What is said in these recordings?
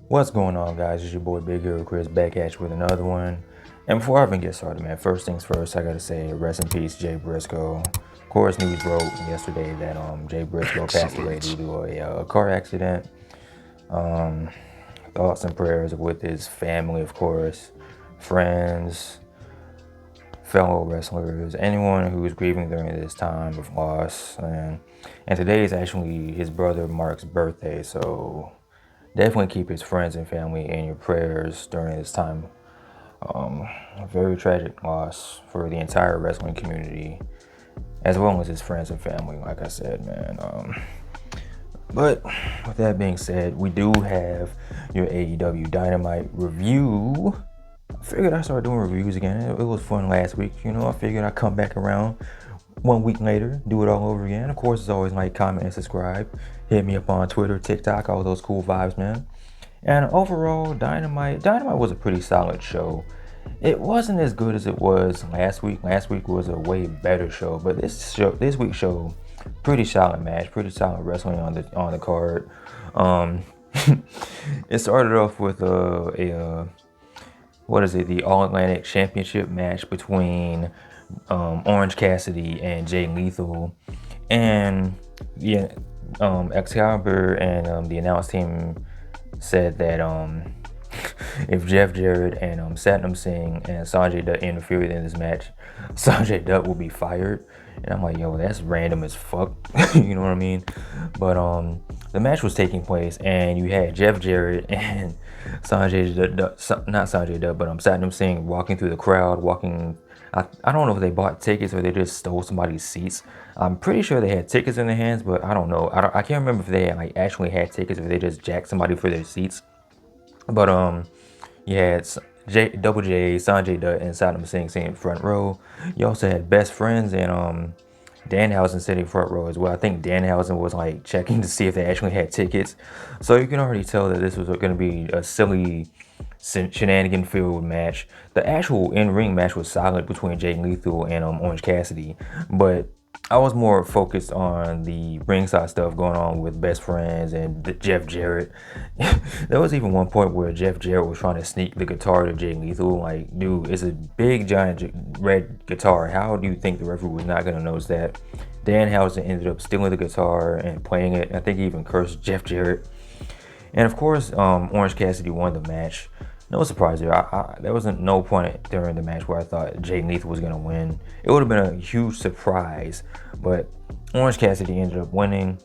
What's going on, guys? It's your boy Big Hero Chris back at you with another one. And before I even get started, man, first things first, I gotta say rest in peace, Jay Briscoe. Of course, news broke yesterday that Jay Briscoe passed away due Excellent. to a car accident. Um, Thoughts and prayers with his family, of course, friends, fellow wrestlers, anyone who's grieving during this time of loss. And today is actually his brother Mark's birthday, so definitely keep his friends and family in your prayers during this time. A very tragic loss for the entire wrestling community, as well as his friends and family, like I said, man. But with that being said, we do have your AEW Dynamite review. I figured I'd start doing reviews again. It was fun last week. I figured I'd come back around 1 week later, do it all over again. Of course, as always, like, comment, and subscribe. Hit me up on Twitter, TikTok, all those cool vibes, man. And overall, Dynamite was a pretty solid show. It wasn't as good as it was last week. Last week was a way better show, but this week's show, pretty solid match, pretty solid wrestling on the card. Um, it started off with the All Atlantic Championship match between Orange Cassidy and Jay Lethal, and yeah, Excalibur and the announce team said that if Jeff Jarrett and Satnam Singh and Sanjay Dutt interfere in this match, Sanjay Dutt will be fired. And I'm like, yo, that's random as fuck. You know what I mean? But the match was taking place, and you had Jeff Jarrett and Sanjay Dutt, not Sanjay Dutt, but Satnam Singh walking through the crowd, walking. I don't know if they bought tickets or they just stole somebody's seats. I'm pretty sure they had tickets in their hands, but I don't know. I can't remember if they actually had tickets or if they just jacked somebody for their seats. But you had Double J, Sanjay Dutt, and Saddam Singh sitting front row. You also had Best Friends and Danhausen sitting front row as well. I think Danhausen was like checking to see if they actually had tickets. So you can already tell that this was going to be a silly shenanigan filled match. The actual in-ring match was solid between Jay Lethal and Orange Cassidy, but I was more focused on the ringside stuff going on with Best Friends and Jeff Jarrett. There was even one point where Jeff Jarrett was trying to sneak the guitar to Jay Lethal. Like, dude, it's a big giant red guitar. How do you think the referee was not going to notice that? Danhausen ended up stealing the guitar and playing it. I think he even cursed Jeff Jarrett. And of course, Orange Cassidy won the match. No surprise there. There wasn't no point during the match where I thought Jay Lethal was going to win. It would have been a huge surprise, but Orange Cassidy ended up winning.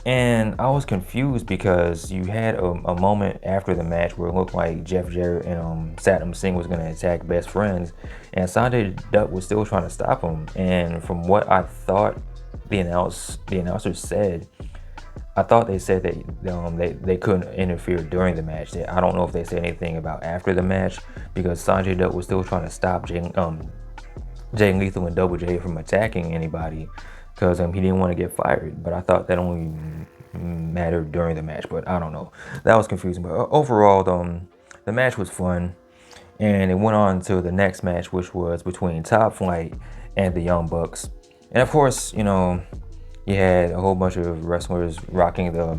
And I was confused because you had a moment after the match where it looked like Jeff Jarrett and Satnam Singh was going to attack Best Friends, and Sanjay Dutt was still trying to stop him. And from what I thought the announcer said, I thought they said that they couldn't interfere during the match. I don't know if they said anything about after the match, because Sanjay Dutt was still trying to stop Jay Lethal and Double J from attacking anybody, because he didn't want to get fired. But I thought that only mattered during the match. But I don't know. That was confusing. But overall, the match was fun, and it went on to the next match, which was between Top Flight and the Young Bucks. And of course, you had a whole bunch of wrestlers rocking the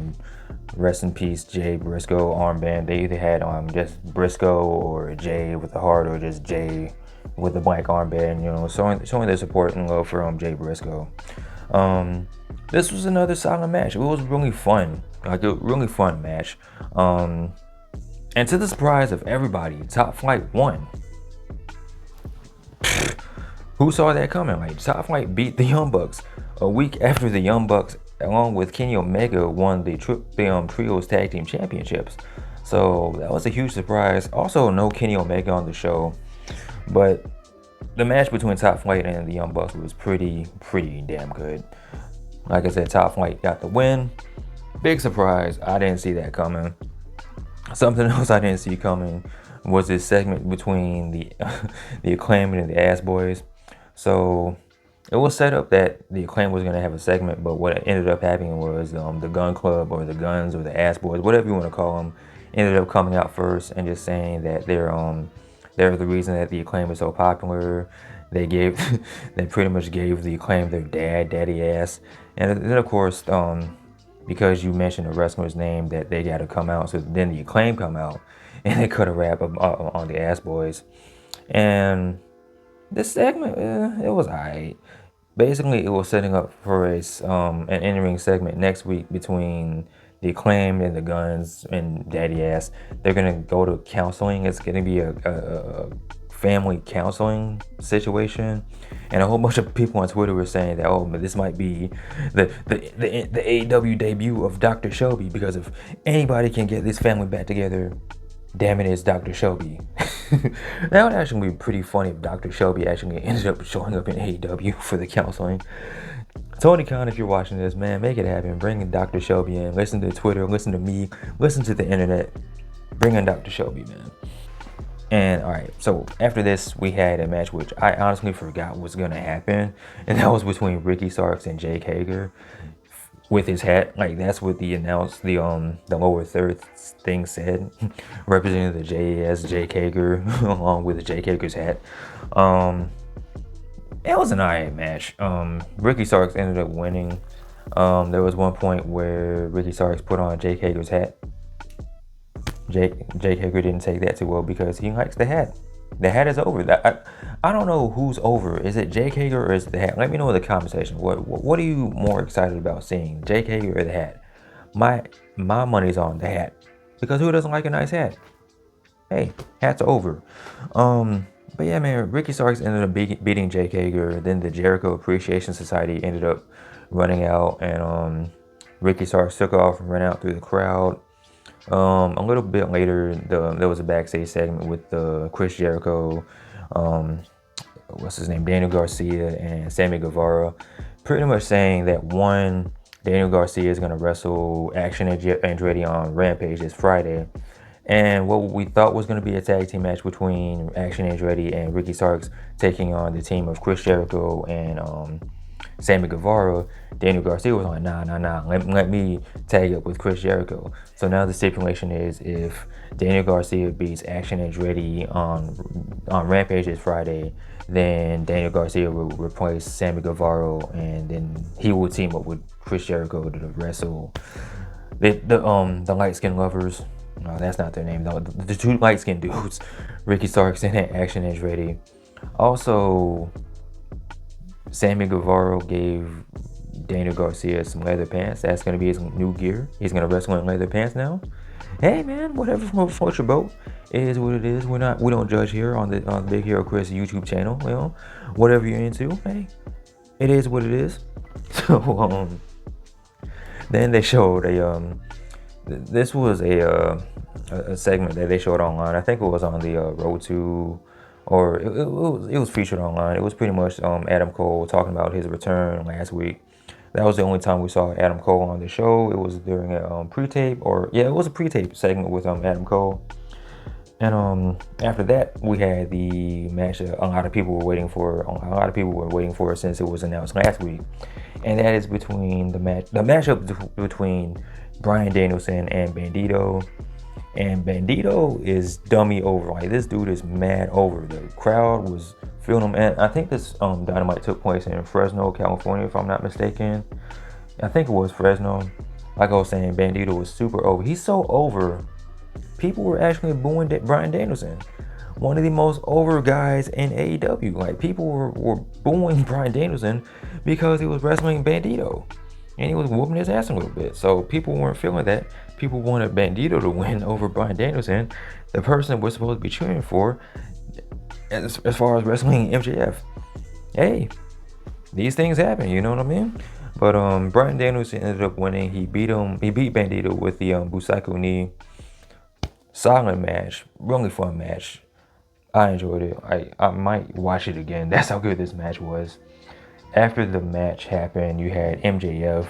Rest in Peace Jay Briscoe armband. They either had just Briscoe or Jay with the heart, or just Jay with the black armband, showing their support and love for Jay Briscoe. This was another solid match. It was really fun, like a really fun match. And to the surprise of everybody, Top Flight won. Who saw that coming? Like, Top Flight beat the Young Bucks a week after the Young Bucks, along with Kenny Omega, won the Trios Tag Team Championships. So that was a huge surprise. Also, no Kenny Omega on the show, but the match between Top Flight and the Young Bucks was pretty damn good. Like I said, Top Flight got the win. Big surprise. I didn't see that coming. Something else I didn't see coming was this segment between the Acclaim and the Ass Boys. So it was set up that the Acclaim was going to have a segment, but what ended up happening was the Gun Club, or the Guns, or the Ass Boys, whatever you want to call them, ended up coming out first and just saying that they're the reason that the Acclaim is so popular. They pretty much gave the Acclaim their daddy ass. And then of course, because you mentioned a wrestler's name that they got to come out. So then the Acclaim come out and they cut a rap on the Ass Boys. And this segment, it was alright. Basically, it was setting up for an in-ring segment next week between the Acclaim and the Guns and Daddy Ass. They're gonna go to counseling. It's gonna be a family counseling situation, and a whole bunch of people on Twitter were saying that, oh, but this might be the AEW debut of Dr. Shelby, because if anybody can get this family back together, damn it, it's Dr. Shelby. That would actually be pretty funny if Dr. Shelby actually ended up showing up in AEW for the counseling. Tony Khan, if you're watching this, man, make it happen. Bring in Dr. Shelby in. Listen to Twitter. Listen to me. Listen to the internet. Bring in Dr. Shelby, man. And alright, so after this, we had a match which I honestly forgot was going to happen. And that was between Ricky Starks and Jake Hager with his hat. Like, that's what the lower third thing said, representing the JAS Jake Hager along with the Jake Hager's hat. It was an alright match. Ricky Starks ended up winning. There was one point where Ricky Starks put on Jake Hager's hat. Jake Hager didn't take that too well because he likes the hat. The hat is over. I don't know who's over. Is it Jake Hager or is it the hat? Let me know in the comment section. What are you more excited about seeing, Jake Hager or the hat? My money's on the hat, because who doesn't like a nice hat? Hey, hats are over. But yeah, man, Ricky Starks ended up beating Jake Hager. Then the Jericho Appreciation Society ended up running out, and Ricky Starks took off and ran out through the crowd. A little bit later, there was a backstage segment with Chris Jericho, what's his name, Daniel Garcia, and Sammy Guevara, pretty much saying that one, Daniel Garcia is going to wrestle Action Andretti on Rampage this Friday. And what we thought was going to be a tag team match between Action Andretti and Ricky Starks taking on the team of Chris Jericho and Sammy Guevara, Daniel Garcia was like, nah, let me tag up with Chris Jericho. So now the stipulation is, if Daniel Garcia beats Action Andretti on Rampage this Friday, then Daniel Garcia will replace Sammy Guevara, and then he will team up with Chris Jericho to wrestle the light skinned lovers. No, that's not their name. The two light skinned dudes, Ricky Starks and Action Andretti. Also, Sammy Guevara gave Daniel Garcia some leather pants. That's going to be his new gear. He's going to wrestle in leather pants now. Hey, man, whatever floats your boat. It is what it is. We don't judge here on the Big Hero Chris YouTube channel. You know, whatever you're into, hey, it is what it is. So then they showed this was a segment that they showed online. I think it was on the Road to, or it was featured online. It was pretty much Adam Cole talking about his return last week. That was the only time we saw Adam Cole on the show. It was during a pre-tape, it was a pre-tape segment with Adam Cole. And after that, we had the match that a lot of people were waiting for since it was announced last week, and that is between the matchup between Bryan Danielson and Bandito. And Bandito is dummy over. Like, this dude is mad over. The crowd was feeling him. And I think this Dynamite took place in Fresno, California, if I'm not mistaken. I think it was Fresno. Like I was saying, Bandito was super over. He's so over, people were actually booing Bryan Danielson. One of the most over guys in AEW. Like, people were booing Bryan Danielson because he was wrestling Bandito. And he was whooping his ass a little bit. So people weren't feeling that. People wanted Bandito to win over Bryan Danielson, the person we're supposed to be cheering for as far as wrestling MJF. Hey, these things happen, you know what I mean? But Bryan Danielson ended up winning. He beat Bandito with the Busaiku knee. Solid match, really fun match. I enjoyed it. I might watch it again. That's how good this match was. After the match happened, you had MJF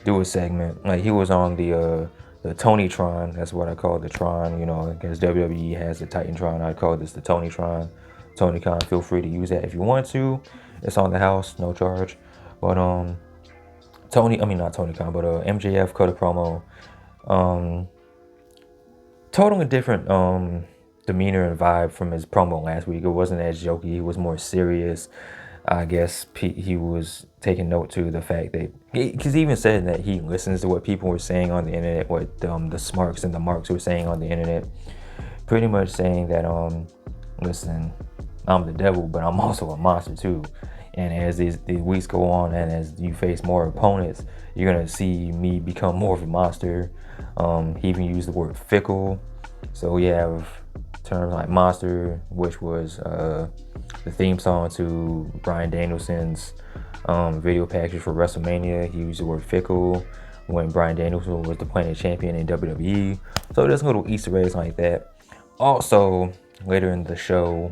do a segment. Like, he was on the Toni Tron. That's what I call the Tron. You know, because WWE has the Titantron. I call this the Toni Tron. Tony Khan, feel free to use that if you want to. It's on the house, no charge. But not Tony Khan, but MJF cut a promo. Totally different demeanor and vibe from his promo last week. It wasn't as jokey. It was more serious. I guess he was taking note to the fact that, because he even said that he listens to what people were saying on the internet, what the smarks and the marks were saying on the internet, pretty much saying that, listen, I'm the devil, but I'm also a monster too. And as these weeks go on and as you face more opponents, you're going to see me become more of a monster. He even used the word fickle. So you have terms like monster, which was the theme song to Bryan Danielson's video package for WrestleMania. He used the word fickle when Bryan Danielson was the Planet Champion in WWE. So there's little Easter eggs like that. Also, later in the show,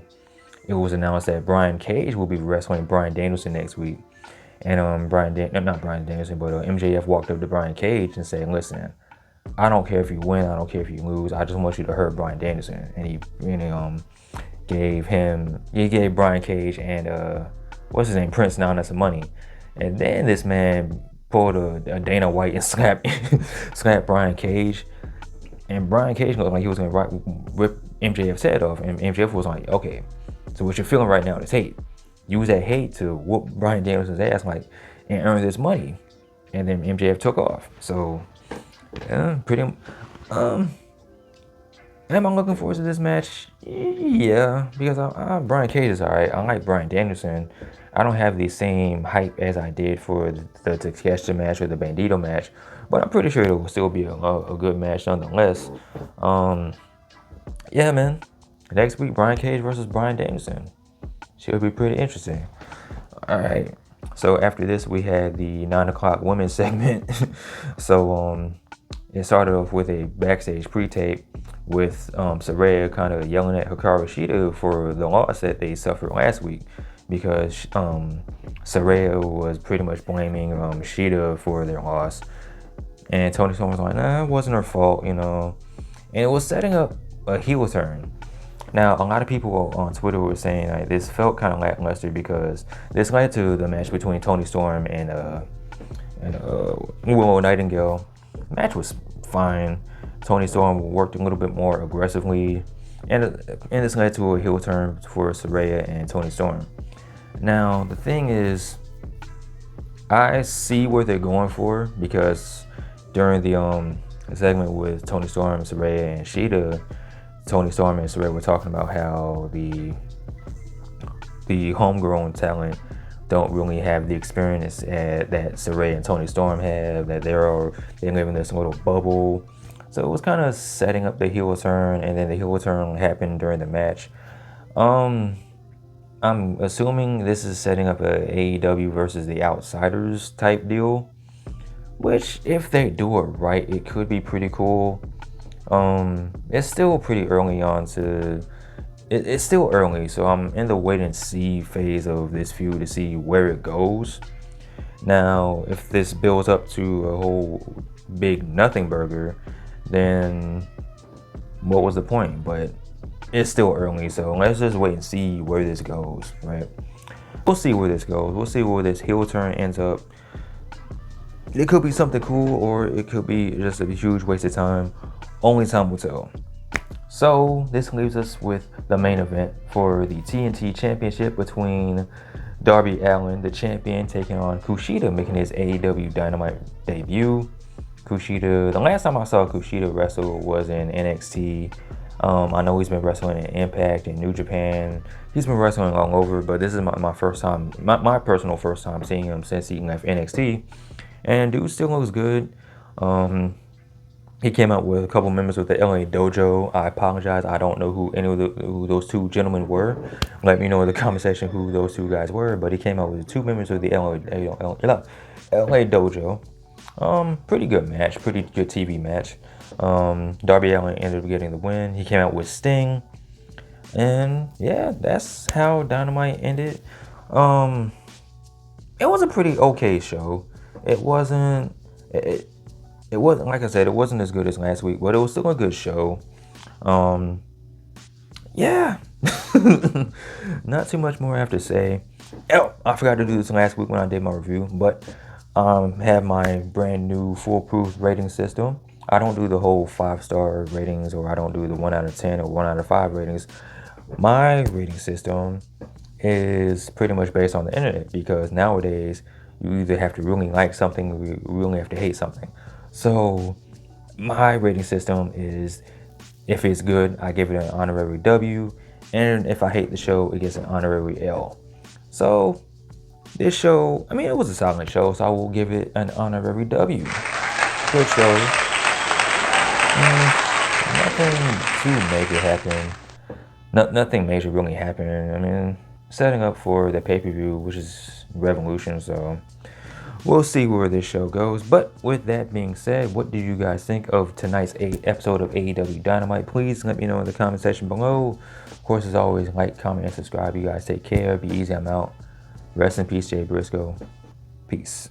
it was announced that Brian Cage will be wrestling Bryan Danielson next week. And not Bryan Danielson, but MJF walked up to Brian Cage and said, listen, I don't care if you win, I don't care if you lose, I just want you to hurt Bryan Danielson. And he gave Brian Cage and what's his name, Prince Nana some money. And then this man pulled a Dana White and slapped Brian Cage. And Brian Cage looked like he was gonna rip MJF's head off. And MJF was like, okay, so what you're feeling right now is hate. Use that hate to whoop Bryan Danielson's ass, and earn this money. And then MJF took off. So am I looking forward to this match? Yeah, because Brian Cage is alright. I like Bryan Danielson. I don't have the same hype as I did for the Takeshita match or the Bandito match, but I'm pretty sure it will still be a good match nonetheless. Yeah, man. Next week, Brian Cage versus Bryan Danielson. Should be pretty interesting. Alright. So after this, we had the 9 o'clock women's segment. So it started off with a backstage pre-tape with Saraya kind of yelling at Hikaru Shida for the loss that they suffered last week, because Saraya was pretty much blaming Shida for their loss. And Toni Storm was like, nah, it wasn't her fault, And it was setting up a heel turn. Now, a lot of people on Twitter were saying like, this felt kind of lackluster because this led to the match between Toni Storm and Willow Nightingale. The match was fine. Toni Storm worked a little bit more aggressively, and this led to a heel turn for Saraya and Toni Storm. Now, the thing is, I see what they're going for, because during the segment with Toni Storm, Saraya, and Shida, Toni Storm and Saraya were talking about how the homegrown talent don't really have the experience that Saraya and Toni Storm have, that they live in this little bubble. So it was kind of setting up the heel turn, and then the heel turn happened during the match. I'm assuming this is setting up a AEW versus the Outsiders type deal, which if they do it right, it could be pretty cool. It's still pretty early on it's still early, so I'm in the wait and see phase of this feud to see where it goes. Now, if this builds up to a whole big nothing burger, then what was the point? But it's still early, so let's just wait and see where this goes, right? We'll see where this goes. We'll see where this heel turn ends up. It could be something cool, or it could be just a huge waste of time. Only time will tell. So this leaves us with the main event for the TNT Championship between Darby Allin, the champion, taking on Kushida, making his AEW Dynamite debut. Kushida, the last time I saw Kushida wrestle was in NXT. I know he's been wrestling in Impact and New Japan. He's been wrestling all over, but this is my first time, my personal first time seeing him since he left NXT. And dude still looks good. He came out with a couple members of the LA Dojo. I apologize, I don't know who who those two gentlemen were. Let me know in the comment section who those two guys were. But he came out with 2 members of the LA Dojo. Pretty good match, pretty good TV match. Darby Allin ended up getting the win. He came out with Sting. And yeah, that's how Dynamite ended. It was a pretty okay show. It wasn't like I said, it wasn't as good as last week, but it was still a good show. Yeah. Not too much more I have to say. Oh, I forgot to do this last week when I did my review, but have my brand new foolproof rating system. I don't do the whole 5-star ratings, or I don't do the 1 out of 10 or 1 out of 5 ratings. My rating system is pretty much based on the internet, because nowadays you either have to really like something or you really have to hate something. So my rating system is, if it's good, I give it an honorary W, and if I hate the show, it gets an honorary L. So this show, I mean, it was a solid show, so I will give it an honorary W. Good show. Nothing too major happened. Nothing major really happened. I mean, setting up for the pay-per-view, which is Revolution, so we'll see where this show goes. But with that being said, what do you guys think of tonight's episode of AEW Dynamite? Please let me know in the comment section below. Of course, as always, like, comment, and subscribe. You guys take care. Be easy. I'm out. Rest in peace, Jay Briscoe. Peace.